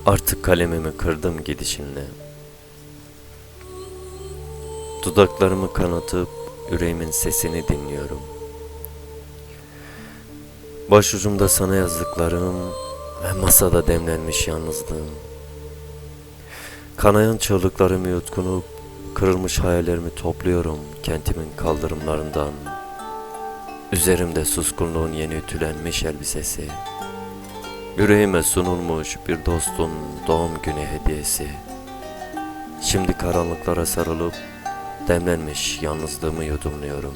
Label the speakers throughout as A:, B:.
A: Artık kalemimi kırdım gidişinle. Dudaklarımı kanatıp yüreğimin sesini dinliyorum. Başucumda sana yazdıklarım ve masada demlenmiş yalnızlığım. Kanayan çığlıklarımı yutkunup kırılmış hayallerimi topluyorum kentimin kaldırımlarından. Üzerimde suskunluğun yeni ütülenmiş elbisesi. Yüreğime sunulmuş bir dostun doğum günü hediyesi. Şimdi karanlıklara sarılıp demlenmiş yalnızlığımı yudumluyorum.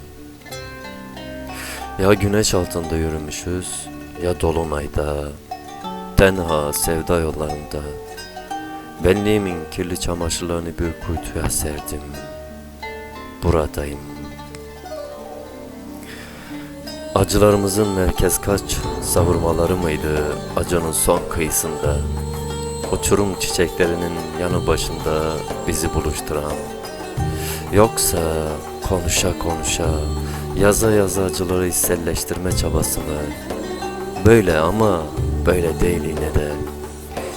A: Ya güneş altında yürümüşüz, ya dolunayda, tenha sevda yollarında. Benliğimin kirli çamaşırlarını bir kuytuya serdim. Buradayım. Acılarımızın merkez kaç savurmaları mıydı acının son kıyısında? Uçurum çiçeklerinin yanı başında bizi buluşturan. Yoksa konuşa konuşa, yaza yaza acıları hisselleştirme çabası mı? Böyle ama böyle değil yine de.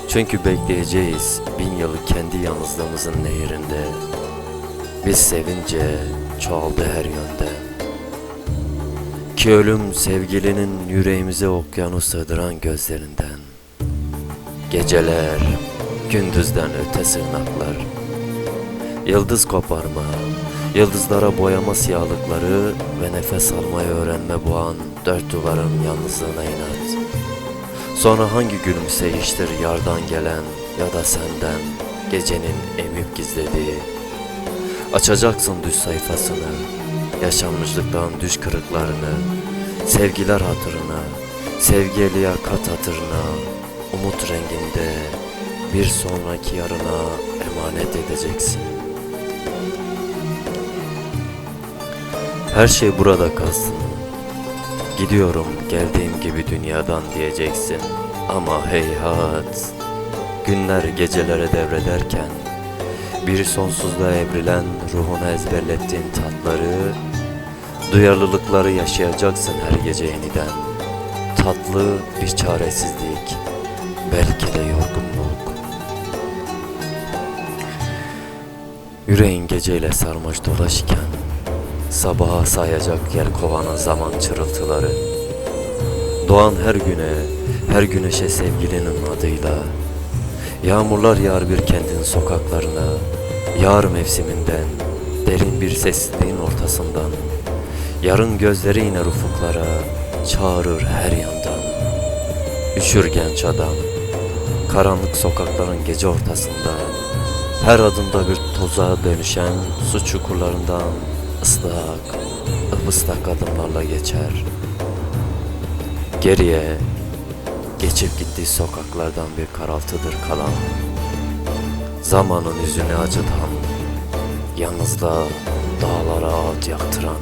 A: Çünkü bekleyeceğiz 1000 yılı kendi yalnızlığımızın nehirinde. Biz sevince çoğaldı her yönde. Ki ölüm sevgilinin yüreğimize okyanus sığdıran gözlerinden. Geceler, gündüzden öte sığınaklar. Yıldız koparma, yıldızlara boyama siyahlıkları ve nefes almayı öğrenme bu an dört duvarın yalnızlığına inat. Sonra hangi gülümseyiştir yardan gelen ya da senden gecenin emip gizlediği. Açacaksın düş sayfasını, yaşanmışlıktan düş kırıklarını, sevgiler hatırına, sevgi liyakat hatırına, umut renginde bir sonraki yarına emanet edeceksin. Her şey burada kalsın. Gidiyorum geldiğim gibi dünyadan diyeceksin. Ama heyhat, günler gecelere devrederken bir sonsuzluğa evrilen ruhuna ezberlettiğin tatları, duyarlılıkları yaşayacaksın her gece yeniden. Tatlı bir çaresizlik, belki de yorgunluk. Yüreğin geceyle sarmaş dolaşırken sabaha sayacak yer kovana zaman çırıltıları. Doğan her güneşe sevgilinin adıyla. Yağmurlar yağar bir kentin sokaklarına. Yağar mevsiminden, derin bir sessizliğin ortasından. Yarın gözleri iner ufuklara, çağırır her yandan. Üşür genç adam, karanlık sokakların gece ortasında. Her adımda bir toza dönüşen su çukurlarından ıslak, ıslak adımlarla geçer. Geriye, geçip gittiği sokaklardan bir karaltıdır kalan. Zamanın yüzünü acıtan, yalnızlığa dağlara ağıt yaktıran.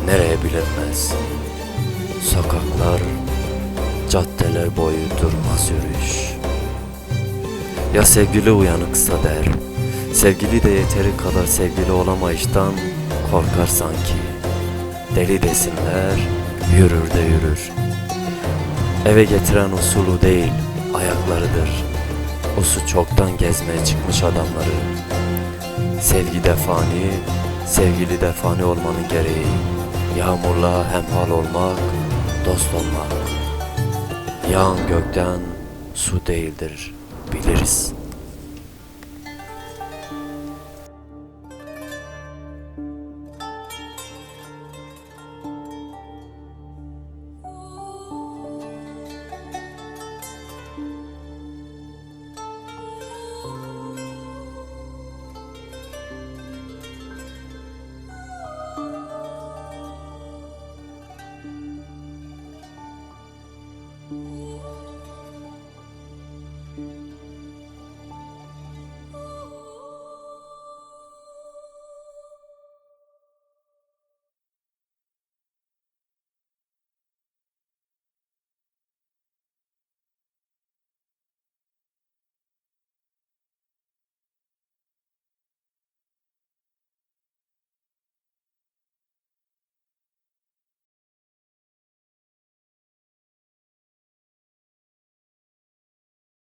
A: Nereye bilinmez. Sokaklar, caddeler boyu durmaz yürüyüş. Ya sevgili uyanıksa der, sevgili de yeteri kadar sevgili olamayıştan korkar sanki. Deli desinler, yürür de yürür. Eve getiren usulü değil, ayaklarıdır. O su çoktan gezmeye çıkmış adamları. Sevgi de fani, sevgili de fani olmanın gereği. Yağmurla hemhal olmak, dost olmak. Yağan gökten su değildir, biliriz.